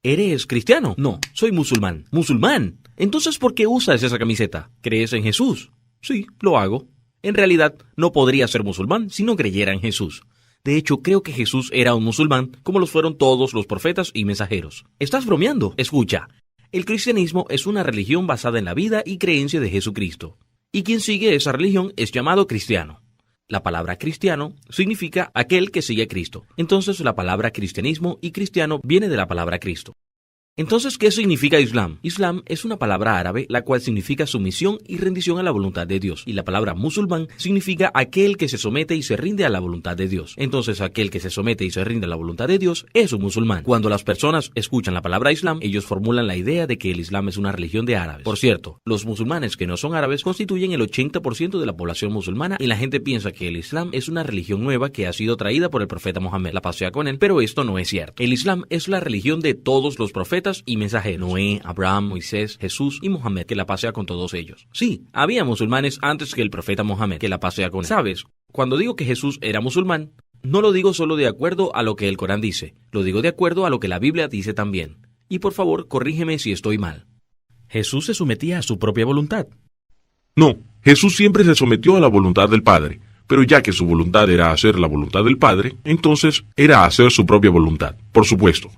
¿Eres cristiano? No, soy musulmán. ¿Musulmán? Entonces, ¿por qué usas esa camiseta? ¿Crees en Jesús? Sí, lo hago. En realidad, no podría ser musulmán si no creyera en Jesús. De hecho, creo que Jesús era un musulmán, como los fueron todos los profetas y mensajeros. ¿Estás bromeando? Escucha. El cristianismo es una religión basada en la vida y creencia de Jesucristo. Y quien sigue esa religión es llamado cristiano. La palabra cristiano significa aquel que sigue a Cristo. Entonces, la palabra cristianismo y cristiano viene de la palabra Cristo. Entonces, ¿qué significa Islam? Islam es una palabra árabe, la cual significa sumisión y rendición a la voluntad de Dios. Y la palabra musulmán significa aquel que se somete y se rinde a la voluntad de Dios. Entonces, aquel que se somete y se rinde a la voluntad de Dios es un musulmán. Cuando las personas escuchan la palabra Islam, ellos formulan la idea de que el Islam es una religión de árabes. Por cierto, los musulmanes que no son árabes constituyen el 80% de la población musulmana y la gente piensa que el Islam es una religión nueva que ha sido traída por el profeta Mohammed. La paz sea con él, pero esto no es cierto. El Islam es la religión de todos los profetas y mensajeros, Noé, Abraham, Moisés, Jesús y Mohammed, que la paz sea con todos ellos. Sí, había musulmanes antes que el profeta Mohammed, que la paz sea con él. ¿Sabes? Cuando digo que Jesús era musulmán, no lo digo solo de acuerdo a lo que el Corán dice, lo digo de acuerdo a lo que la Biblia dice también. Y por favor, corrígeme si estoy mal. ¿Jesús se sometía a su propia voluntad? No, Jesús siempre se sometió a la voluntad del Padre, pero ya que su voluntad era hacer la voluntad del Padre, entonces era hacer su propia voluntad, por supuesto.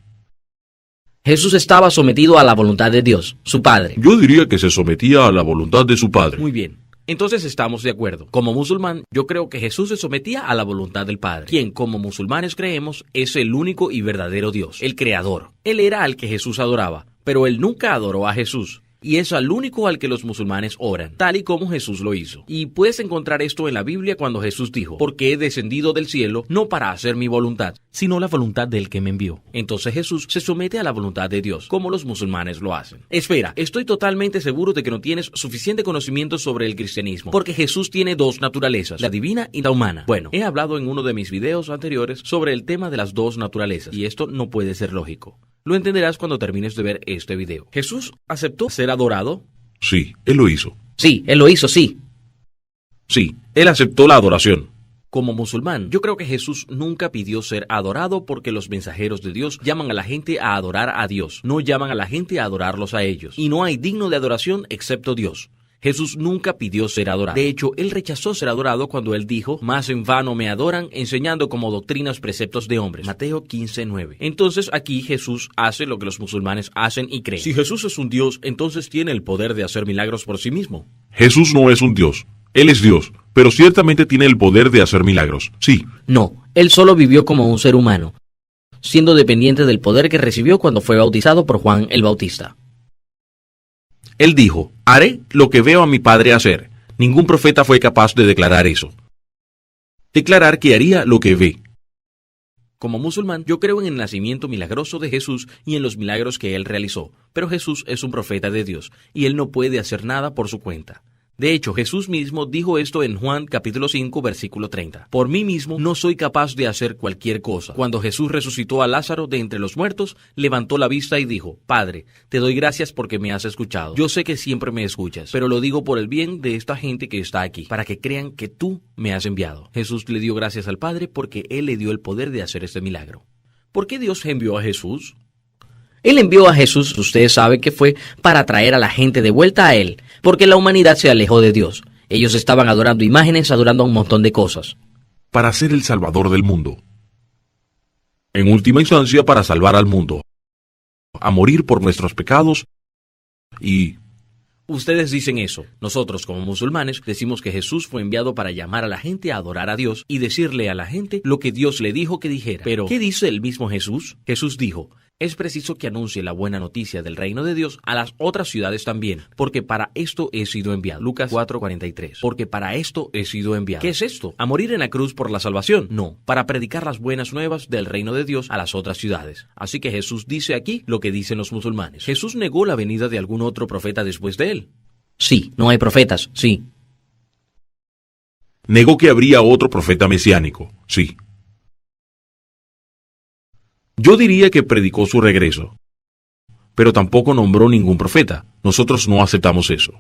Jesús estaba sometido a la voluntad de Dios, su Padre. Yo diría que se sometía a la voluntad de su Padre. Muy bien. Entonces estamos de acuerdo. Como musulmán, yo creo que Jesús se sometía a la voluntad del Padre, quien como musulmanes creemos es el único y verdadero Dios, el Creador. Él era al que Jesús adoraba, pero él nunca adoró a Jesús. Y es al único al que los musulmanes oran, tal y como Jesús lo hizo. Y puedes encontrar esto en la Biblia cuando Jesús dijo, porque he descendido del cielo no para hacer mi voluntad, sino la voluntad del que me envió. Entonces Jesús se somete a la voluntad de Dios, como los musulmanes lo hacen. Espera, estoy totalmente seguro de que no tienes suficiente conocimiento sobre el cristianismo, porque Jesús tiene dos naturalezas, la divina y la humana. Bueno, he hablado en uno de mis videos anteriores sobre el tema de las dos naturalezas, y esto no puede ser lógico. Lo entenderás cuando termines de ver este video. ¿Jesús aceptó ser adorado? Sí, él lo hizo. Sí, él lo hizo, sí. Sí, él aceptó la adoración. Como musulmán, yo creo que Jesús nunca pidió ser adorado porque los mensajeros de Dios llaman a la gente a adorar a Dios, no llaman a la gente a adorarlos a ellos. Y no hay digno de adoración excepto Dios. Jesús nunca pidió ser adorado. De hecho, él rechazó ser adorado cuando él dijo, más en vano me adoran, enseñando como doctrinas preceptos de hombres. Mateo 15:9. Entonces aquí Jesús hace lo que los musulmanes hacen y creen. Si Jesús es un Dios, entonces tiene el poder de hacer milagros por sí mismo. Jesús no es un Dios. Él es Dios, pero ciertamente tiene el poder de hacer milagros. Sí. No, él solo vivió como un ser humano, siendo dependiente del poder que recibió cuando fue bautizado por Juan el Bautista. Él dijo, haré lo que veo a mi Padre hacer. Ningún profeta fue capaz de declarar eso. Declarar que haría lo que ve. Como musulmán, yo creo en el nacimiento milagroso de Jesús y en los milagros que él realizó, pero Jesús es un profeta de Dios, y él no puede hacer nada por su cuenta. De hecho, Jesús mismo dijo esto en Juan capítulo 5, versículo 30. Por mí mismo no soy capaz de hacer cualquier cosa. Cuando Jesús resucitó a Lázaro de entre los muertos, levantó la vista y dijo, Padre, te doy gracias porque me has escuchado. Yo sé que siempre me escuchas, pero lo digo por el bien de esta gente que está aquí, para que crean que tú me has enviado. Jesús le dio gracias al Padre porque Él le dio el poder de hacer este milagro. ¿Por qué Dios envió a Jesús? Él envió a Jesús, ustedes saben que fue para traer a la gente de vuelta a Él, porque la humanidad se alejó de Dios. Ellos estaban adorando imágenes, adorando un montón de cosas. Para ser el Salvador del mundo. En última instancia, para salvar al mundo. A morir por nuestros pecados y... Ustedes dicen eso. Nosotros, como musulmanes, decimos que Jesús fue enviado para llamar a la gente a adorar a Dios y decirle a la gente lo que Dios le dijo que dijera. Pero, ¿qué dice el mismo Jesús? Jesús dijo, es preciso que anuncie la buena noticia del reino de Dios a las otras ciudades también, porque para esto he sido enviado. Lucas 4:43. Porque para esto he sido enviado. ¿Qué es esto? ¿A morir en la cruz por la salvación? No, para predicar las buenas nuevas del reino de Dios a las otras ciudades. Así que Jesús dice aquí lo que dicen los musulmanes. ¿Jesús negó la venida de algún otro profeta después de él? Sí, no hay profetas, sí. Negó que habría otro profeta mesiánico, sí. Yo diría que predicó su regreso, pero tampoco nombró ningún profeta. Nosotros no aceptamos eso.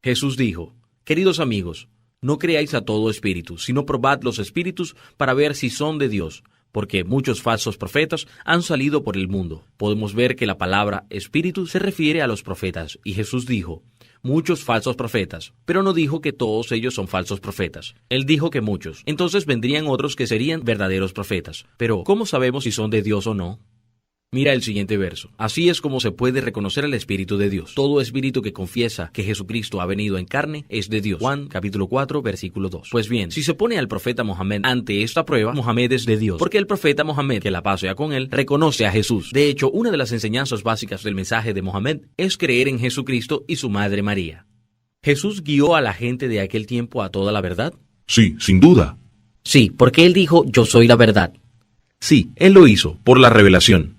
Jesús dijo, queridos amigos, no creáis a todo espíritu, sino probad los espíritus para ver si son de Dios, porque muchos falsos profetas han salido por el mundo. Podemos ver que la palabra espíritu se refiere a los profetas, y Jesús dijo, muchos falsos profetas, pero no dijo que todos ellos son falsos profetas. Él dijo que muchos. Entonces vendrían otros que serían verdaderos profetas. Pero, ¿cómo sabemos si son de Dios o no? Mira el siguiente verso. Así es como se puede reconocer el Espíritu de Dios. Todo espíritu que confiesa que Jesucristo ha venido en carne es de Dios. Juan capítulo 4, versículo 2. Pues bien, si se pone al profeta Mohammed ante esta prueba, Mohammed es de Dios, porque el profeta Mohammed, que la paz sea con él, reconoce a Jesús. De hecho, una de las enseñanzas básicas del mensaje de Mohammed es creer en Jesucristo y su madre María. ¿Jesús guió a la gente de aquel tiempo a toda la verdad? Sí, sin duda. Sí, porque él dijo, yo soy la verdad. Sí, él lo hizo, por la revelación.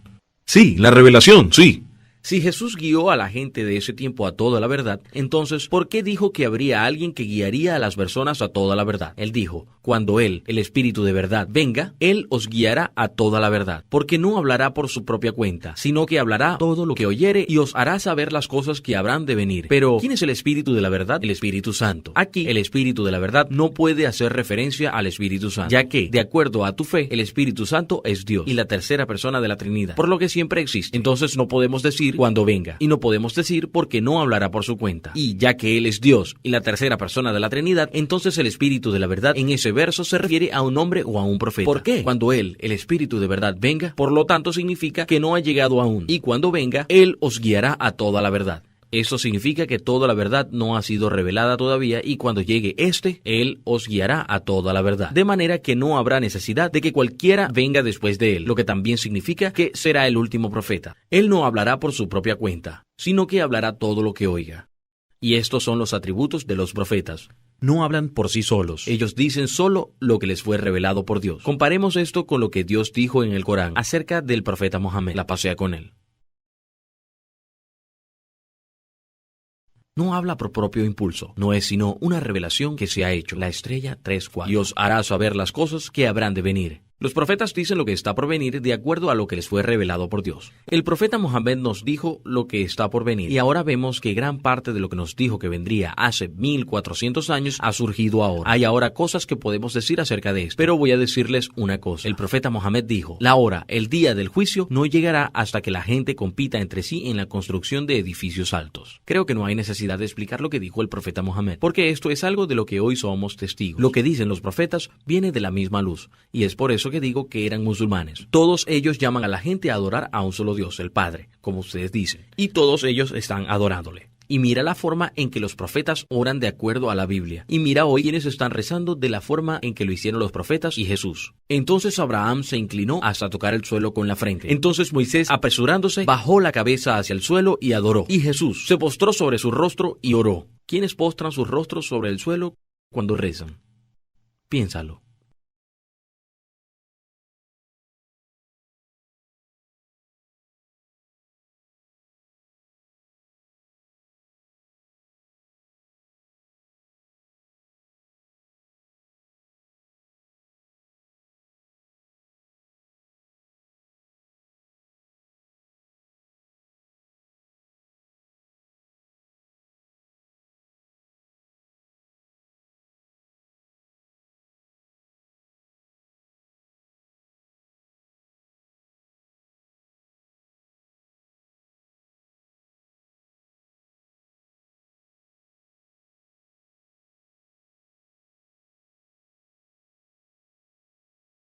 Sí, la revelación, sí. Si Jesús guió a la gente de ese tiempo a toda la verdad, entonces, ¿por qué dijo que habría alguien que guiaría a las personas a toda la verdad? Él dijo, cuando Él, el Espíritu de verdad, venga, Él os guiará a toda la verdad, porque no hablará por su propia cuenta, sino que hablará todo lo que oyere y os hará saber las cosas que habrán de venir. Pero, ¿quién es el Espíritu de la verdad? El Espíritu Santo. Aquí, el Espíritu de la verdad no puede hacer referencia al Espíritu Santo, ya que, de acuerdo a tu fe, el Espíritu Santo es Dios y la tercera persona de la Trinidad, por lo que siempre existe. Entonces no podemos decir cuando venga, y no podemos decir porque no hablará por su cuenta. Y ya que Él es Dios y la tercera persona de la Trinidad, entonces el Espíritu de la verdad en ese verso se refiere a un hombre o a un profeta. ¿Por qué? Cuando Él, el Espíritu de verdad, venga, por lo tanto significa que no ha llegado aún, y cuando venga, Él os guiará a toda la verdad. Eso significa que toda la verdad no ha sido revelada todavía, y cuando llegue Él os guiará a toda la verdad. De manera que no habrá necesidad de que cualquiera venga después de Él, lo que también significa que será el último profeta. Él no hablará por su propia cuenta, sino que hablará todo lo que oiga. Y estos son los atributos de los profetas. No hablan por sí solos. Ellos dicen solo lo que les fue revelado por Dios. Comparemos esto con lo que Dios dijo en el Corán acerca del profeta Mohammed, la paz sea con él. No habla por propio impulso, no es sino una revelación que se ha hecho, la estrella 3-4, y os hará saber las cosas que habrán de venir. Los profetas dicen lo que está por venir de acuerdo a lo que les fue revelado por Dios. El profeta Mohammed nos dijo lo que está por venir, y ahora vemos que gran parte de lo que nos dijo que vendría hace 1400 años ha surgido ahora. Hay ahora cosas que podemos decir acerca de esto, pero voy a decirles una cosa. El profeta Mohammed dijo, la hora, el día del juicio no llegará hasta que la gente compita entre sí en la construcción de edificios altos. Creo que no hay necesidad de explicar lo que dijo el profeta Mohammed, porque esto es algo de lo que hoy somos testigos. Lo que dicen los profetas viene de la misma luz, y es por eso que digo que eran musulmanes. Todos ellos llaman a la gente a adorar a un solo Dios, el Padre, como ustedes dicen, y todos ellos están adorándole. Y mira la forma en que los profetas oran de acuerdo a la Biblia. Y mira hoy quienes están rezando de la forma en que lo hicieron los profetas y Jesús. Entonces Abraham se inclinó hasta tocar el suelo con la frente. Entonces Moisés, apresurándose, bajó la cabeza hacia el suelo y adoró. Y Jesús se postró sobre su rostro y oró. ¿Quiénes postran sus rostros sobre el suelo cuando rezan? Piénsalo.